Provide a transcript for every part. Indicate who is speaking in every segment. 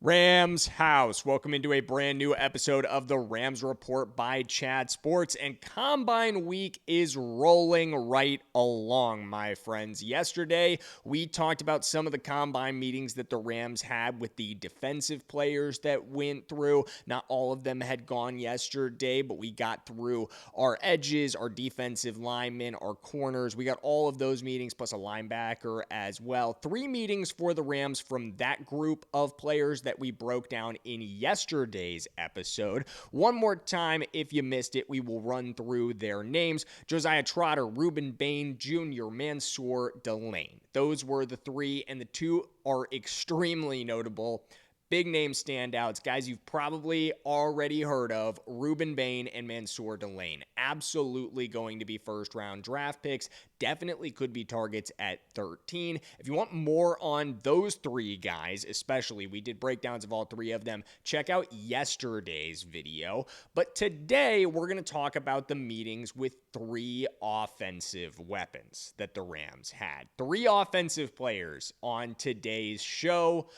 Speaker 1: Rams house. Welcome into a brand new episode of the Rams Report by Chad Sports. And Combine Week is rolling right along, my friends. Yesterday, we talked about some of the Combine meetings that the Rams had with the defensive players that went through. Not all of them had gone yesterday, but we got through our edges, our defensive linemen, our corners. We got all of those meetings, plus a linebacker as well. 3 meetings for the Rams from that group of players that we broke down in yesterday's episode. One more time, if you missed it, we will run through their names. Josiah, Trotter, Reuben, Bain, Jr., Mansour, Delane. Those were the 3, and the 2 are extremely notable. Big name standouts, guys you've probably already heard of, Reuben, Bain, and Mansour Delane. Absolutely going to be first-round draft picks. Definitely could be targets at 13. If you want more on those 3 guys, especially, we did breakdowns of all 3 of them, check out yesterday's video. But today, we're going to talk about the meetings with 3 offensive weapons that the Rams had. 3 offensive players on today's show.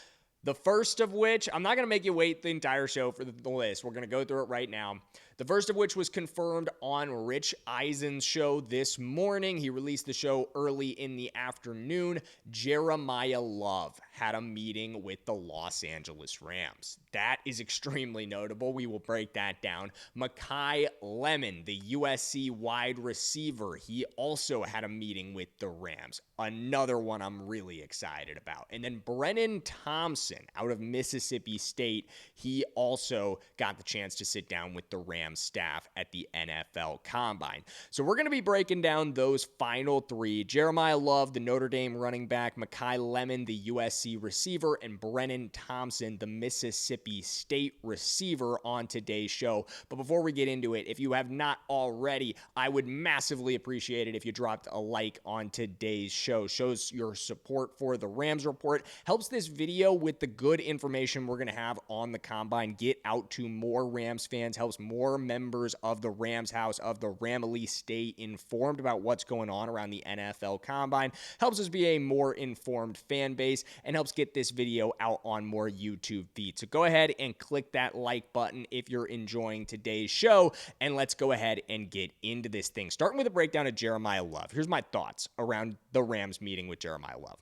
Speaker 1: The first of which, I'm not going to make you wait the entire show for the list. We're going to go through it right now. The first of which was confirmed on Rich Eisen's show this morning. He released the show early in the afternoon. Jermiyah Love had a meeting with the Los Angeles Rams. That is extremely notable. We will break that down. Makai Lemon, the USC wide receiver, he also had a meeting with the Rams. Another one I'm really excited about. And then Brennan Thompson out of Mississippi State, he also got the chance to sit down with the Rams staff at the NFL Combine. So we're going to be breaking down those final 3. Jermiyah Love, the Notre Dame running back, Makai Lemon, the USC receiver, and Brennan Thompson, the Mississippi State receiver on today's show. But before we get into it, if you have not already, I would massively appreciate it if you dropped a like on today's show. Shows your support for the Rams Report, helps this video with the good information we're going to have on the Combine get out to more Rams fans, helps more members of the Rams house, of the Ramily, stay informed about what's going on around the NFL Combine, helps us be a more informed fan base, and helps get this video out on more YouTube feeds. So go ahead and click that like button if you're enjoying today's show, and let's go ahead and get into this thing. Starting with a breakdown of Jermiyah Love. Here's my thoughts around the Rams meeting with Jermiyah Love.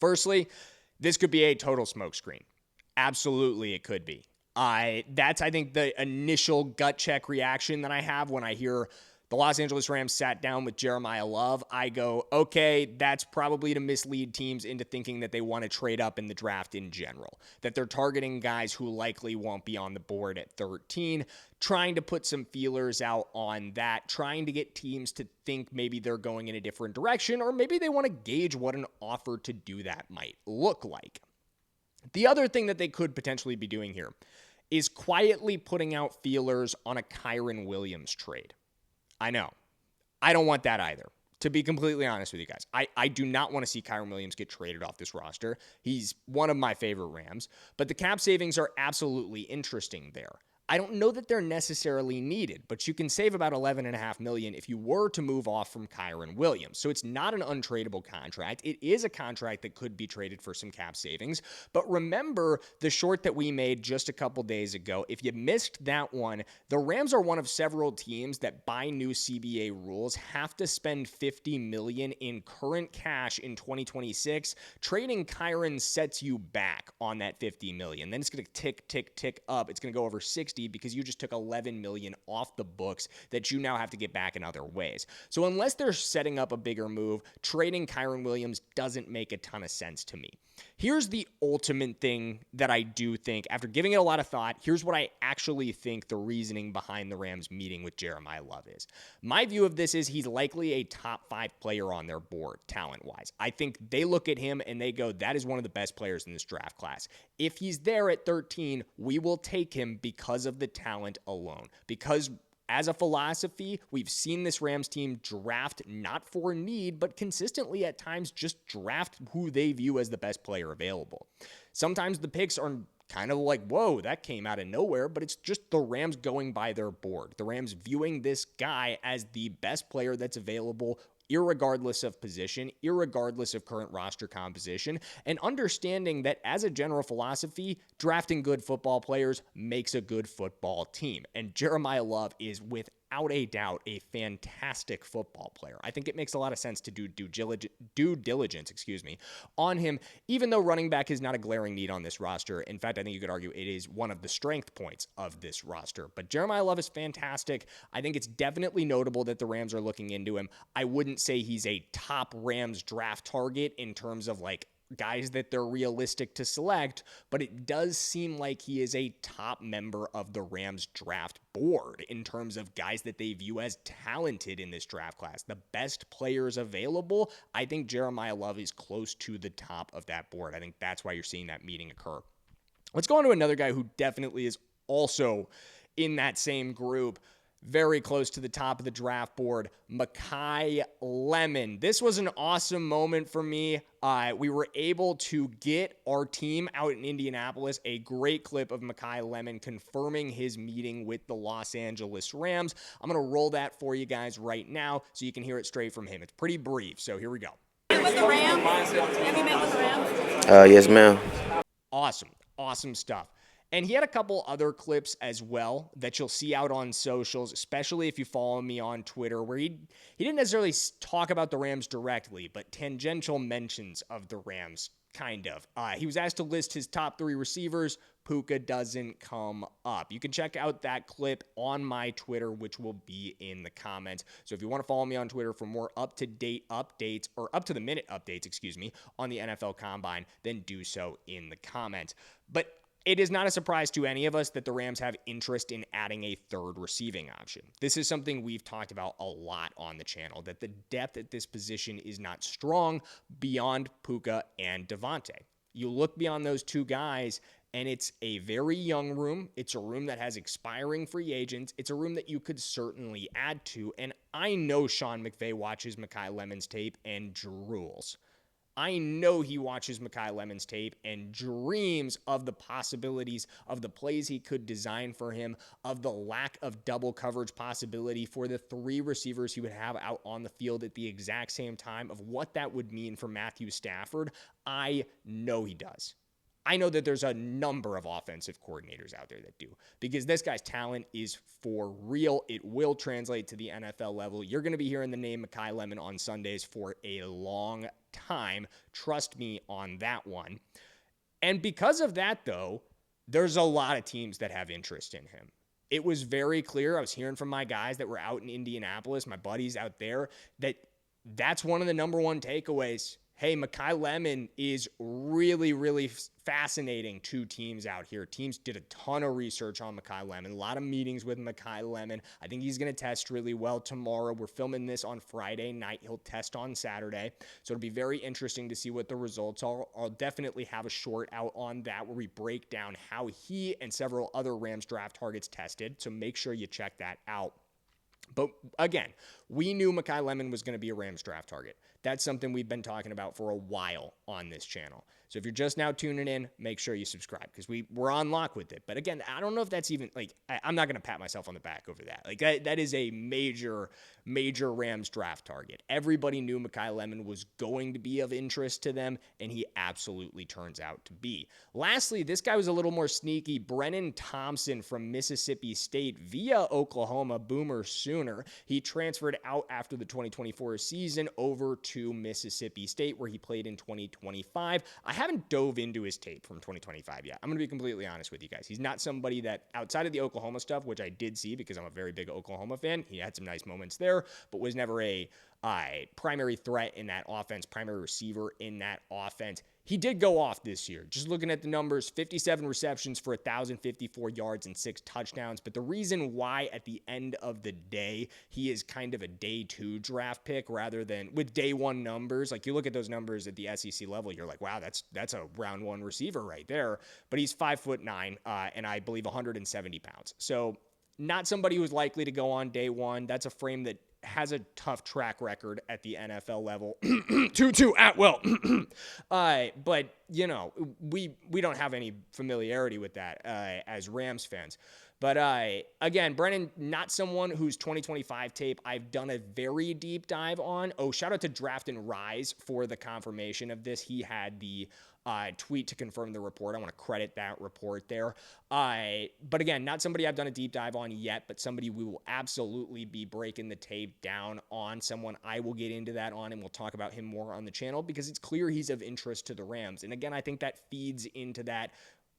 Speaker 1: Firstly, this could be a total smokescreen. Absolutely, it could be. That's, I think, the initial gut check reaction that I have when I hear the Los Angeles Rams sat down with Jermiyah Love. I go, okay, that's probably to mislead teams into thinking that they want to trade up in the draft in general, that they're targeting guys who likely won't be on the board at 13, trying to put some feelers out on that, trying to get teams to think maybe they're going in a different direction, or maybe they want to gauge what an offer to do that might look like. The other thing that they could potentially be doing here is quietly putting out feelers on a Kyren Williams trade. I know. I don't want that either, to be completely honest with you guys. I do not want to see Kyren Williams get traded off this roster. He's one of my favorite Rams, but the cap savings are absolutely interesting there. I don't know that they're necessarily needed, but you can save about $11.5 million if you were to move off from Kyren Williams. So it's not an untradeable contract. It is a contract that could be traded for some cap savings. But remember the short that we made just a couple days ago. If you missed that one, the Rams are one of several teams that by new CBA rules have to spend $50 million in current cash in 2026. Trading Kyren sets you back on that $50 million. Then it's going to tick up. It's going to go over 60 because you just took $11 million off the books that you now have to get back in other ways. So unless they're setting up a bigger move, trading Kyren Williams doesn't make a ton of sense to me. Here's the ultimate thing that I do think, after giving it a lot of thought, here's what I actually think the reasoning behind the Rams meeting with Jermiyah Love is. My view of this is he's likely a top 5 player on their board, talent-wise. I think they look at him and they go, that is one of the best players in this draft class. If he's there at 13, we will take him because of the talent alone. Because as a philosophy, we've seen this Rams team draft not for need, but consistently at times just draft who they view as the best player available. Sometimes the picks are kind of like, whoa, that came out of nowhere, but it's just the Rams going by their board. The Rams viewing this guy as the best player that's available, irregardless of position, irregardless of current roster composition, and understanding that as a general philosophy, drafting good football players makes a good football team. And Jermiyah Love is without a doubt a fantastic football player. I think it makes a lot of sense to do due diligence, on him, even though running back is not a glaring need on this roster. In fact, I think you could argue it is one of the strength points of this roster. But Jermiyah Love is fantastic. I think it's definitely notable that the Rams are looking into him. I wouldn't say he's a top Rams draft target in terms of like guys that they're realistic to select, but it does seem like he is a top member of the Rams draft board in terms of guys that they view as talented in this draft class. The best players available, I think Jermiyah Love is close to the top of that board. I think that's why you're seeing that meeting occur. Let's go on to another guy who definitely is also in that same group, very close to the top of the draft board, Makai Lemon. This was an awesome moment for me. We were able to get our team out in Indianapolis a great clip of Makai Lemon confirming his meeting with the Los Angeles Rams. I'm going to roll that for you guys right now so you can hear it straight from him. It's pretty brief, so here we go.
Speaker 2: With the Rams? Have you met with the Rams?
Speaker 3: Yes, ma'am.
Speaker 1: Awesome stuff. And he had a couple other clips as well that you'll see out on socials, especially if you follow me on Twitter, where he didn't necessarily talk about the Rams directly, but tangential mentions of the Rams, kind of. He was asked to list his top 3 receivers. Puka doesn't come up. You can check out that clip on my Twitter, which will be in the comments. So if you want to follow me on Twitter for more up-to-date updates, or up-to-the-minute updates, on the NFL Combine, then do so in the comments. But it is not a surprise to any of us that the Rams have interest in adding a third receiving option. This is something we've talked about a lot on the channel, that the depth at this position is not strong beyond Puka and Devontae. You look beyond those two guys, and it's a very young room. It's a room that has expiring free agents. It's a room that you could certainly add to, and I know Sean McVay watches Makai Lemon's tape and drools. I know he watches Makai Lemon's tape and dreams of the possibilities of the plays he could design for him, of the lack of double coverage possibility for the 3 receivers he would have out on the field at the exact same time, of what that would mean for Matthew Stafford. I know he does. I know that there's a number of offensive coordinators out there that do, because this guy's talent is for real. It will translate to the NFL level. You're going to be hearing the name Makai Lemon on Sundays for a long time. Trust me on that one. And because of that, though, there's a lot of teams that have interest in him. It was very clear. I was hearing from my guys that were out in Indianapolis, my buddies out there, that's one of the number one takeaways. Hey, Makai Lemon is really, really fascinating to teams out here. Teams did a ton of research on Makai Lemon, a lot of meetings with Makai Lemon. I think he's going to test really well tomorrow. We're filming this on Friday night. He'll test on Saturday. So it'll be very interesting to see what the results are. I'll definitely have a short out on that where we break down how he and several other Rams draft targets tested. So make sure you check that out. But again, we knew Makai Lemon was going to be a Rams draft target. That's something we've been talking about for a while on this channel. So if you're just now tuning in, make sure you subscribe, because we're on lock with it. But again, I don't know if that's even, like, I'm not going to pat myself on the back over that. Like, that is a major Rams draft target. Everybody knew Makai Lemon was going to be of interest to them, and he absolutely turns out to be. Lastly, this guy was a little more sneaky. Brennan Thompson from Mississippi State via Oklahoma Boomer Sooner. He transferred out after the 2024 season over to Mississippi State, where he played in 2025. I haven't dove into his tape from 2025 yet. I'm going to be completely honest with you guys. He's not somebody that, outside of the Oklahoma stuff, which I did see because I'm a very big Oklahoma fan, he had some nice moments there, but was never a primary threat in that offense, primary receiver in that offense. He did go off this year. Just looking at the numbers, 57 receptions for 1,054 yards and 6 touchdowns. But the reason why at the end of the day, he is kind of a day 2 draft pick rather than with day 1 numbers. Like, you look at those numbers at the SEC level, you're like, wow, that's a round 1 receiver right there. But he's 5'9", and I believe 170 pounds. So not somebody who's likely to go on day 1. That's a frame that has a tough track record at the NFL level. 2-2 at will. But, you know, we don't have any familiarity with that as Rams fans. But again, Brennan, not someone whose 2025 tape I've done a very deep dive on. Oh, shout out to Draft and Rise for the confirmation of this. He had the tweet to confirm the report. I want to credit that report there. But again, not somebody I've done a deep dive on yet, but somebody we will absolutely be breaking the tape down on. Someone I will get into that on, and we'll talk about him more on the channel because it's clear he's of interest to the Rams. And again, I think that feeds into that.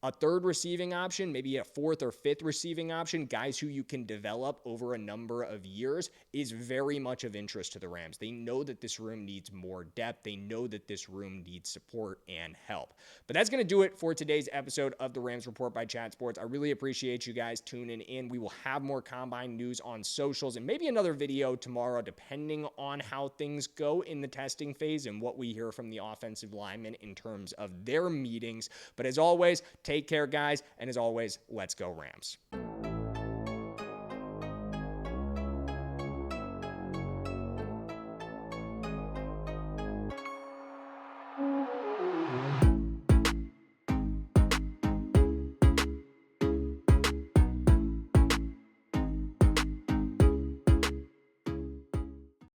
Speaker 1: A third receiving option, maybe a fourth or fifth receiving option, guys who you can develop over a number of years, is very much of interest to the Rams. They know that this room needs more depth. They know that this room needs support and help. But that's going to do it for today's episode of the Rams Report by Chat Sports. I really appreciate you guys tuning in. We will have more combine news on socials and maybe another video tomorrow, depending on how things go in the testing phase and what we hear from the offensive linemen in terms of their meetings. But as always, take care, guys, and as always, let's go Rams.